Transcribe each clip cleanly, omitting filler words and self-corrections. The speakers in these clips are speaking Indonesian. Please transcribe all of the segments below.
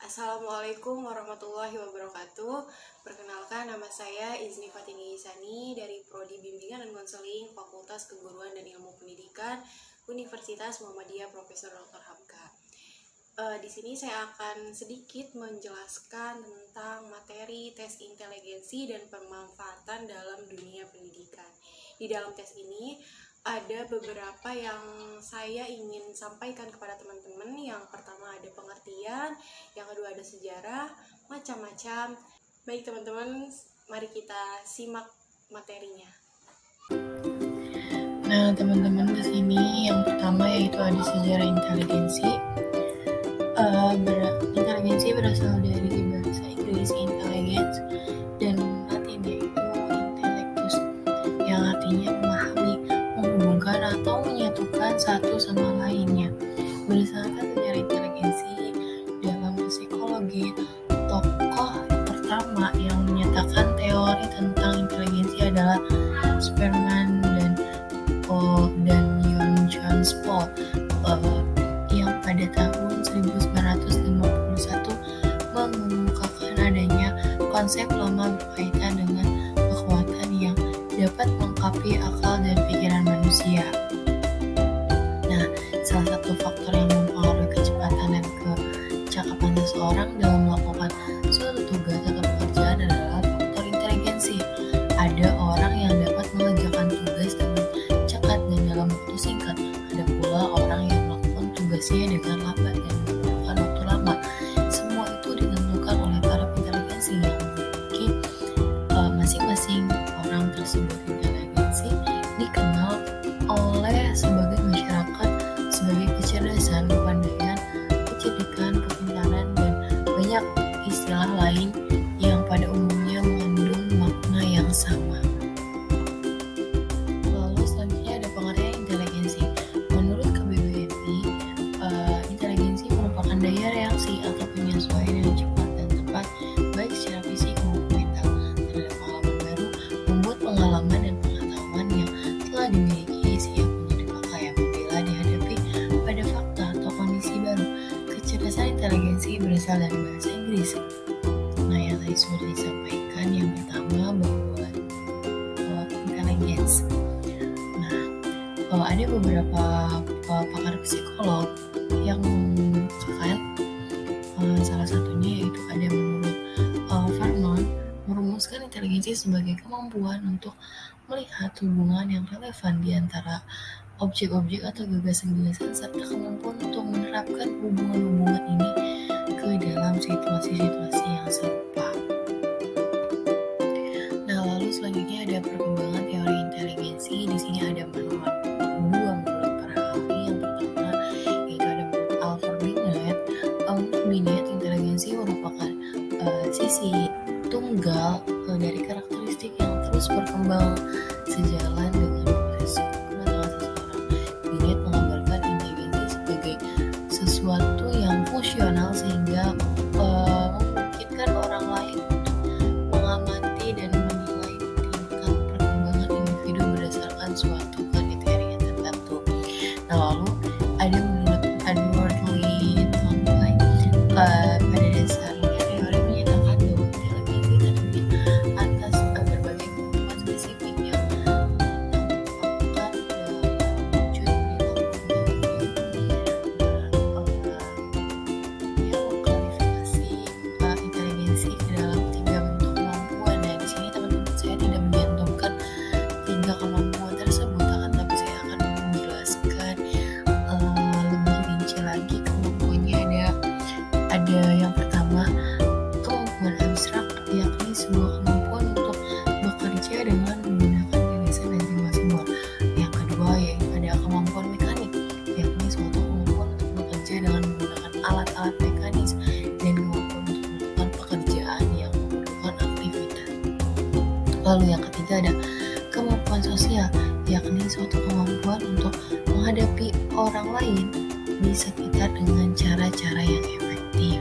Assalamualaikum warahmatullahi wabarakatuh. Perkenalkan, nama saya Izni Fatini Isani dari Prodi Bimbingan dan Konseling Fakultas Keguruan dan Ilmu Pendidikan Universitas Muhammadiyah Profesor Dr. Hamka. Di sini saya akan sedikit menjelaskan tentang materi tes inteligensi dan pemanfaatan dalam dunia pendidikan. Di dalam tes ini ada beberapa yang saya ingin sampaikan kepada teman-teman. Yang pertama ada pengertian, yang kedua ada sejarah, macam-macam. Baik teman-teman, mari kita simak materinya. Nah, teman-teman, di sini yang pertama yaitu ada sejarah inteligensi. Inteligensi berasal dari bahasa Inggris intelligence dan Latin yaitu intellectus, yang artinya memahami, menghubungkan atau menyatukan satu sama lainnya. Berdasarkan sejarah inteligensi dalam psikologi, tokoh pertama yang menyatakan teori tentang inteligensi adalah Spearman dan John Paul yang pada tahun 1951 mengemukakan adanya konsep lama berkaitan dengan kekuatan yang dapat melengkapi akal dan pikiran manusia. Nah, salah satu faktor yang mempengaruhi kecepatan dan kecakapan seseorang dalam melakukan suatu tugas atau pekerjaan adalah faktor inteligensi. Ada orang yang dapat mengerjakan tugas dengan cepat dan dalam waktu singkat. Ada pula orang yang melakukan tugasnya dengan lambat dan membutuhkan waktu lama. Semua itu ditentukan oleh taraf inteligensi yang memiliki masing-masing orang tersebut. Inteligensi dikenal oleh sebagai masyarakat sebagai kecerdasan, kepandaian, kecerdikan, kepintaran, dan banyak istilah lain yang pada umumnya mengandung makna yang sama. Lalu selanjutnya ada pengertian inteligensi. Menurut KBBI, inteligensi merupakan daya reaksi atau penyesuaian yang cepat dan tepat baik secara fisik maupun mental terhadap pengalaman baru, membuat pengalaman dan pengetahuan yang telah dimiliki siap untuk dipakai apabila dihadapi pada fakta atau kondisi baru. Kecerdasan inteligensi berasal dari bahasa Inggris. Nah, yang tadi sudah disampaikan, yang pertama bahwa intelligence. Nah, ada beberapa pakar psikolog yang mengatakan salah satunya yaitu ada menurut Vernon merumuskan inteligensi sebagai kemampuan untuk melihat hubungan yang relevan di antara objek-objek atau gagasan-gagasan serta kemampuan untuk menerapkan hubungan-hubungan ini ke dalam situasi-situasi yang serupa. Nah, lalu selanjutnya ada perkembangan teori inteligensi. Di sini ada dua menurut para ahli. Yang pertama yaitu ada menurut Alfred Binet. Menurut Binet, inteligensi merupakan sisi tunggal dari karakteristik yang terus berkembang sejalan dengan proses kematangan seseorang. Binet menggambarkan inteligensi sebagai sesuatu yang fungsional sehingga memungkinkan orang lain untuk mengamati dan menilai tingkat perkembangan individu berdasarkan suatu kriteria tertentu. Nah, lalu ada menurut Edward Lee Twombly, pada dasarnya teori menyatakan bahwa inteligensi terdiri atas berbagai kebutuhan spesifik yang ditampakkan dalam wujud perilaku inteligensi ke dalam 3 bentuk kemampuan. Nah, di sini teman-teman saya tidak menyantumkan 3 kemampuan tersebut, tapi saya akan menjelaskan lebih rinci lagi kemampuannya. Ada yang pertama, kemampuan abstrak, yakni sebuah kemampuan untuk bekerja dengan menggunakan gagasan dan simbol-simbol. Yang kedua yaitu ada kemampuan mekanik, yakni suatu kemampuan untuk bekerja dengan menggunakan alat-alat mekanis dan kemampuan untuk melakukan pekerjaan yang memerlukan aktivitas. Lalu yang ketiga ada kemampuan sosial, yakni suatu kemampuan untuk menghadapi orang lain di sekitar dengan cara-cara yang efektif.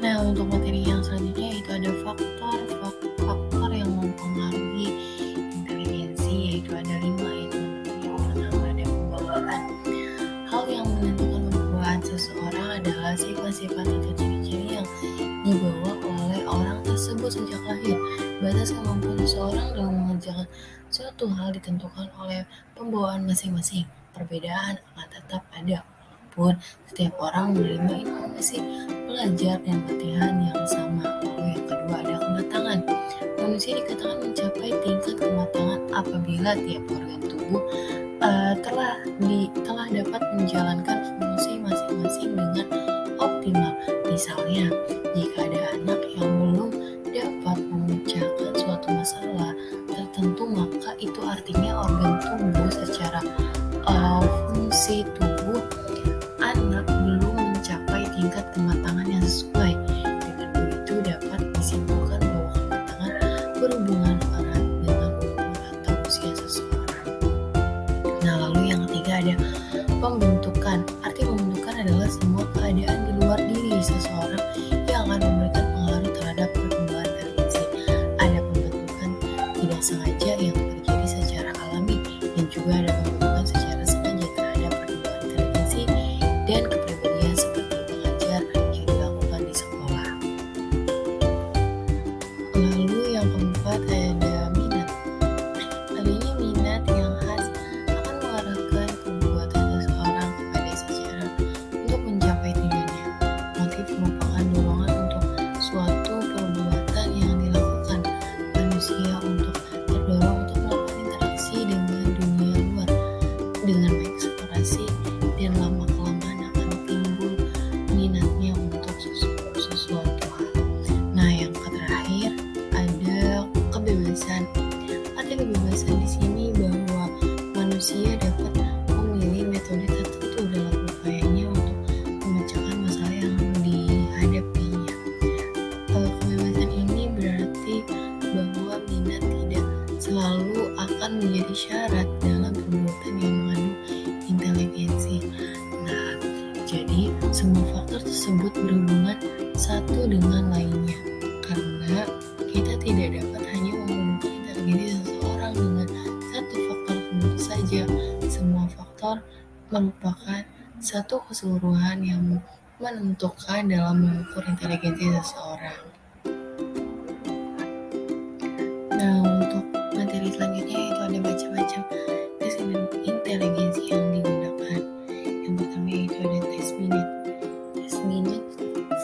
Nah, untuk materi yang selanjutnya itu ada faktor yang mempengaruhi inteligensi, yaitu ada 5, yaitu yang pertama ada pembawaan. Hal yang menentukan pembawaan seseorang adalah sifat atau ciri-ciri yang dibawa oleh orang tersebut sejak lahir. Batas kemampuan seseorang dalam mengerjakan suatu hal ditentukan oleh pembawaan masing-masing. Perbedaan akan tetap ada, walaupun setiap orang menerima informasi, belajar, dan latihan yang sama. Lalu yang kedua ada kematangan. Manusia dikatakan mencapai tingkat kematangan apabila tiap organ tubuh telah dapat menjalankan fungsi masing-masing dengan optimal. Misalnya, jika ada anak yang belum dapat memecahkan suatu masalah tertentu, maka itu artinya organ tubuh secara fungsi tubuh anak belum mencapai tingkat kematangan yang sesuai. Dengan begitu dapat disimpulkan bahwa kematangan berhubungan erat dengan umur atau usia seseorang. Nah, lalu yang ketiga ada pembentukan. Arti pembentukan adalah semua keadaan di luar diri seseorang yang akan memberikan pengaruh terhadap perkembangan inteligensi. Ada pembentukan tidak sengaja yang terjadi secara alami, dan juga ada pembentukan secara sengaja terhadap perkembangan inteligensi dan kepribadian seperti mengajar yang dilakukan di sekolah. Lalu yang keempat ada minat. Adanya minat yang khas akan mengarahkan perbuatan seseorang kepada seseorang untuk mencapai tujuannya. Motif merupakan dorongan untuk suatu perbuatan yang dilakukan manusia untuk terdorong untuk melakukan interaksi dengan dunia luar dengan mengeksplorasi, dan lama-kelamaan akan timbul minatnya untuk sesuatu hal. Nah, yang terakhir ada kebebasan. Arti kebebasan di sini bahwa manusia dapat memilih metode tertentu dalam upayanya untuk memecahkan masalah yang dihadapinya. Kebebasan ini berarti bahwa minat tidak selalu akan menjadi syarat dalam perbuatan yang mengandung inteligensi. Nah, jadi semua faktor tersebut berhubungan satu dengan lainnya, karena kita tidak dapat hanya mengukur inteligensi seseorang dengan satu faktor tentu saja. Semua faktor merupakan satu keseluruhan yang menentukan dalam mengukur inteligensi seseorang. Nah, untuk materi selanjutnya itu ada macam-macam tes inteligensi yang digunakan. Yang pertama yaitu ada tes Binet. Tes Binet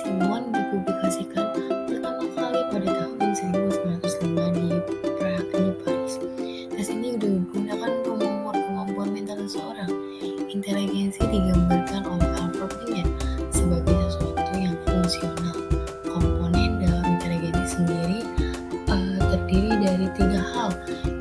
Simon dipublikasikan pertama kali pada tahun 1905 di Paris. Tes ini digunakan untuk mengukur kemampuan mental seseorang. Inteligensi digambarkan oleh Alfred Binet sebagai sesuatu yang fungsional. Komponen dalam inteligensi sendiri terdiri dari 3 hal,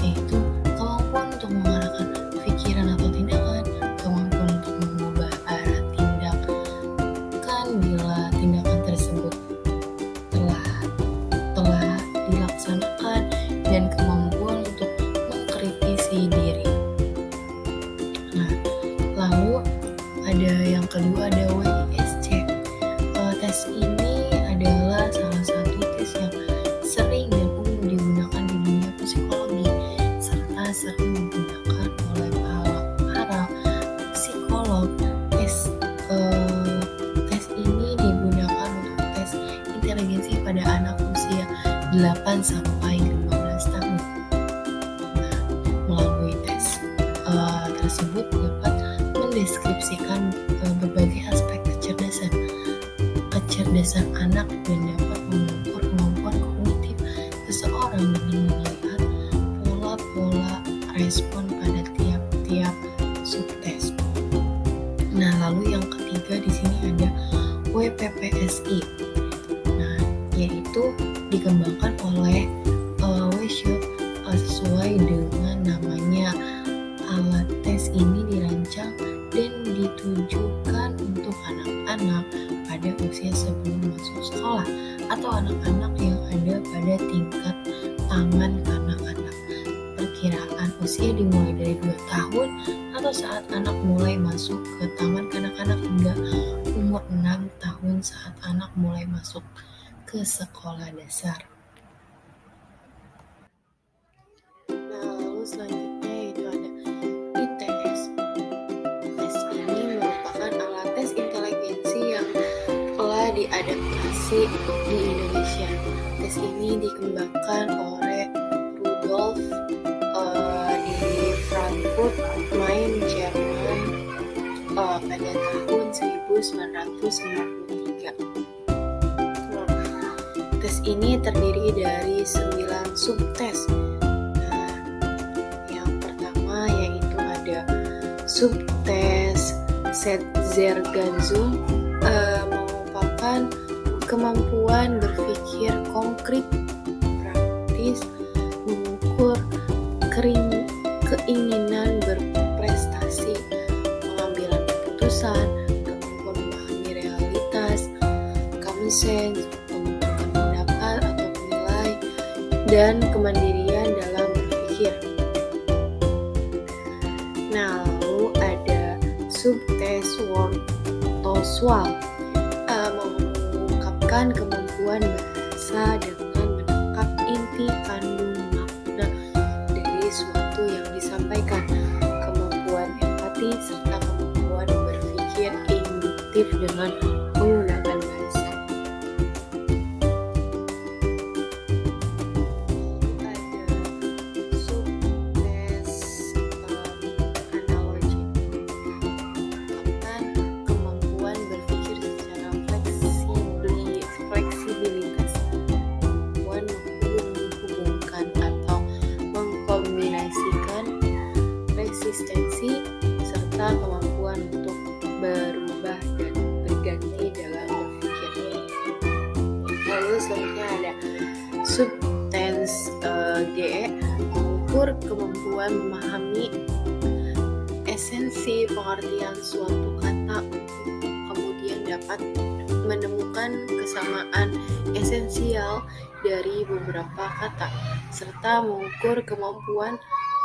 yaitu kemampuan untuk mengarahkan pikiran atau tindakan, kemampuan untuk mengubah arah tindakan bila tindakan tersebut telah dilaksanakan, dan kemampuan untuk mengkritisi diri. Nah, lalu ada yang kedua ada WISC. Tes ini adalah salah satu tes yang sering dan umum digunakan di dunia psikologi, serta sering digunakan oleh para psikolog. Tes ini digunakan untuk tes inteligensi pada anak usia 8 sampai 15 tahun. Nah, melalui tes tersebut dapat mendeskripsikan berbagai aspek kecerdasan anak, dan dapat mengukur kemampuan kognitif seseorang dengan melihat pola-pola respon pada tiap-tiap subtes. Nah, lalu yang ketiga di sini ada WPPSI. Nah, yaitu dikembangkan oleh Weishaupt sesuai dengan namanya. Alat tes ini dirancang dan ditujukan untuk anak-anak pada usia sebelum masuk sekolah atau anak-anak yang ada pada tingkat taman kanak-kanak. Perkiraan usia dimulai dari 2 tahun atau saat anak mulai masuk ke taman kanak-kanak hingga umur 6 tahun saat anak mulai masuk ke sekolah dasar. Nah, lalu selanjutnya itu ada ITS. Tes ini merupakan alat tes inteligensi yang telah adaptasi di Indonesia. Tes ini dikembangkan oleh Rudolf di Frankfurt Main, Jerman pada tahun 1953. Tes ini terdiri dari 9 subtes. Nah, yang pertama yaitu ada subtes Selbsterganzung, merupakan kemampuan berpikir konkret, praktis, mengukur keinginan berprestasi, pengambilan keputusan, kemampuan memahami realitas, common sense, pembentukan pendapat atau penilai, dan kemandirian dalam berpikir. Nah, lalu ada subtes Word-Toswal, mengungkapkan kemampuan bahasa dengan menangkap inti kandung makna dari suatu yang disampaikan, kemampuan empati, serta kemampuan berpikir induktif dengan menggunakan bahasa. Ada subtes analogi, mengungkapkan kemampuan berpikir secara fleksibilitas, kemampuan menghubungkan atau mengkombinasikan resistensi, serta kemampuan untuk berubah dan berganti dalam berpikir. Lalu selanjutnya ada subtes GE, mengukur kemampuan memahami esensi pengertian suatu kata, kemudian dapat menemukan kesamaan esensial dari beberapa kata, serta mengukur kemampuan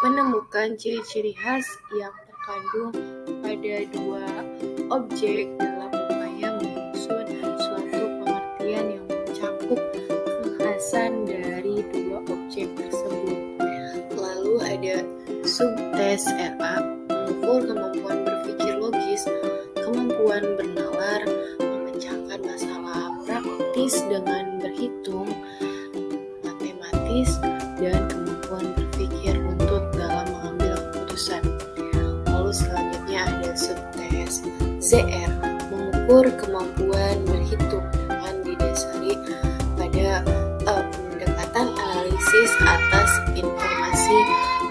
menemukan ciri-ciri khas yang terkandung pada dua objek dalam upaya menyusun suatu pengertian yang mencakup kekhasan dari dua objek tersebut. Lalu ada subtes RA, mengukur kemampuan berpikir logis, kemampuan bernalar, memecahkan masalah praktis dengan berhitung, matematis, dan kemampuan berpikir runtut dalam mengambil keputusan. Lalu selanjutnya ada subtes ZR, mengukur kemampuan berhitung dengan didasari pada pendekatan analisis atas informasi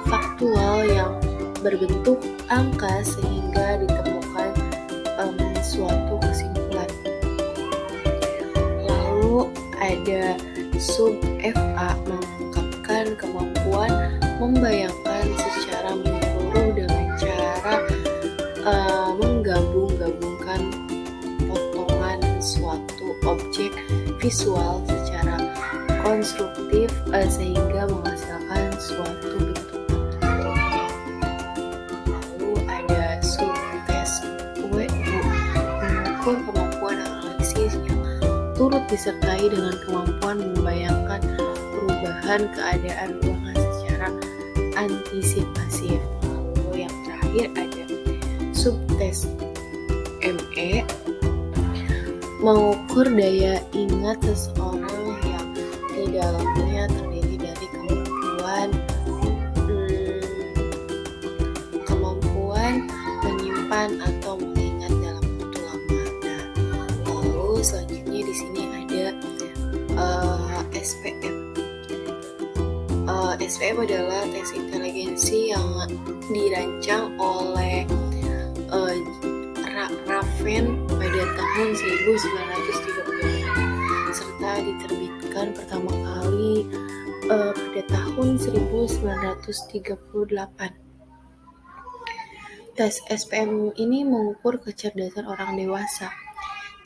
faktual yang berbentuk angka sehingga ditemukan suatu kesimpulan. Lalu ada sub FA, mengungkapkan kemampuan membayangkan secara menyeluruh dengan cara menggabung-gabungkan potongan suatu objek visual secara konstruktif sehingga menghasilkan suatu bentuk. Lalu ada subtes WU, mengukur kemampuan analisis yang turut disertai dengan kemampuan membayangkan perubahan keadaan ruangan secara antisipasif. Lalu yang terakhir ada subtes ME, mengukur daya ingat seseorang yang di dalamnya terdiri dari kemampuan menyimpan atau mengingat dalam waktu lama. Nah, lalu selanjutnya di sini ada SPM. SPM adalah tes inteligensi yang dirancang oleh Raven pada tahun 1936 serta diterbitkan pertama kali pada tahun 1938. Tes SPM ini mengukur kecerdasan orang dewasa.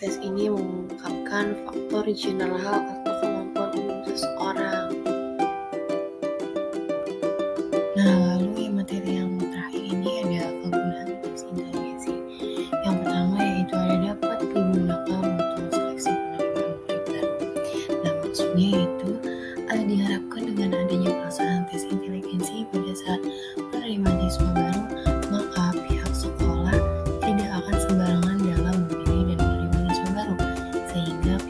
Tes ini mengungkapkan faktor general atau kemampuan umum seseorang. Nah, lalu materi yang terakhir ini ada kegunaan tes inteligensi. Yang pertama yaitu ada dapat digunakan untuk seleksi penerimaan murid baru. Nah, maksudnya itu diharapkan dengan adanya pelaksanaan tes inteligensi pada saat penerimaan siswa baru, maka pihak sekolah tidak akan sembarangan dalam memilih dan menerima siswa baru, sehingga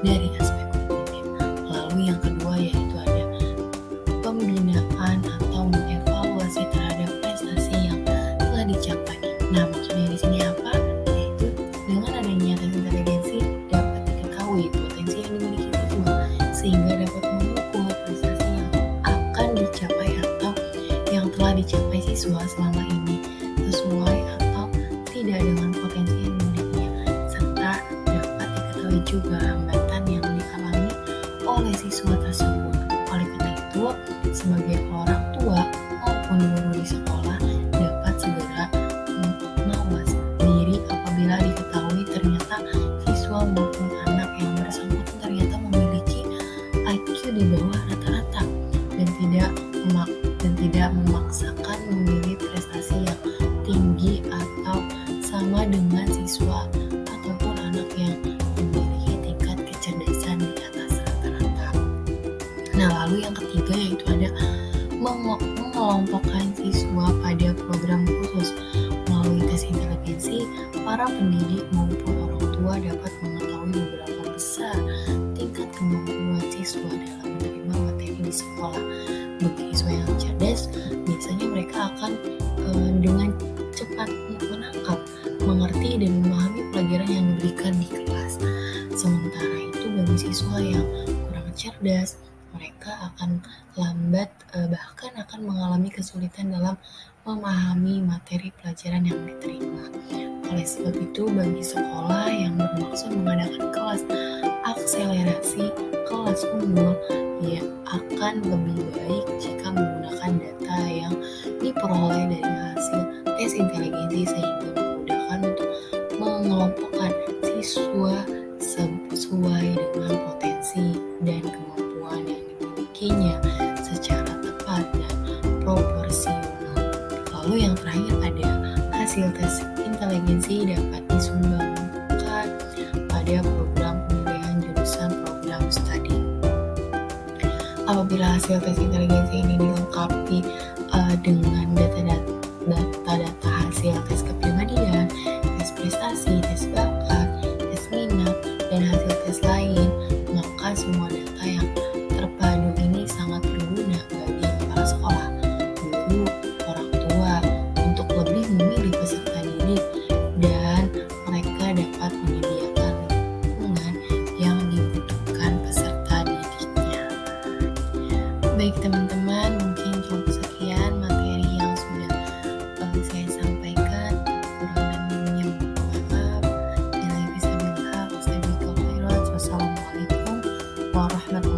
dari aspek kognitif. Lalu yang kedua yaitu ada pembinaan atau mengevaluasi terhadap prestasi yang telah dicapai. Nah, maksudnya di sini apa? Yaitu dengan adanya tes inteligensi dapat diketahui potensi yang dimiliki siswa sehingga dapat mengukur prestasi yang akan dicapai atau yang telah dicapai siswa selama ini sesuai atau tidak dengan potensi yang dimilikinya, serta dapat diketahui juga hambatan yang dialami oleh siswa tersebut. Oleh karena itu, sebagai orang tua maupun guru di sekolah dapat segera mawas diri apabila diketahui ternyata siswa maupun anak yang bersangkutan ternyata memiliki IQ di bawah rata-rata dan tidak memaksakan memilih prestasi yang tinggi atau sama dengan siswa ataupun anak yang memiliki tingkat kecerdasan di atas rata-rata. Nah, lalu yang ketiga yaitu ada mengelompokkan siswa pada program khusus. Melalui tes inteligensi, para pendidik maupun orang tua dapat mengetahui beberapa besar tingkat kemampuan siswa dalam menerima materi di sekolah. Bagi siswa yang cerdas, biasanya mereka akan dengan cepat menangkap, mengerti, dan memahami pelajaran yang diberikan di kelas. Sementara itu bagi siswa yang kurang cerdas, mereka akan lambat bahkan akan mengalami kesulitan dalam memahami materi pelajaran yang diterima. Oleh sebab itu, bagi sekolah yang bermaksud mengadakan kelas akselerasi, kelas unggul, ya akan lebih baik jika menggunakan data yang diperoleh dari hasil tes inteligensi sehingga memudahkan untuk mengelompokkan siswa sesuai dengan potensi dan kemampuan yang dimilikinya secara tepat dan proporsional. Lalu yang terakhir ada hasil tes inteligensi dapat disumbangkan pada program pemilihan jurusan program studi. Apabila hasil tes inteligensi ini dilengkapi dengan data-data hasil tes kepribadian, tes prestasi, tes bakat, tes minat, dan hasil tes lain, maka semua data yang terpadu ini sangat berguna bagi kepala sekolah, guru, orang tua untuk lebih memilih peserta didik, dan mereka dapat menyediakan lingkungan yang dibutuhkan peserta didiknya. Baik teman-teman, mungkin cukup sekian materi yang sudah saya sampaikan. Kurang dan lebihnya mohon maaf. Wassalamualaikum warahmatullahi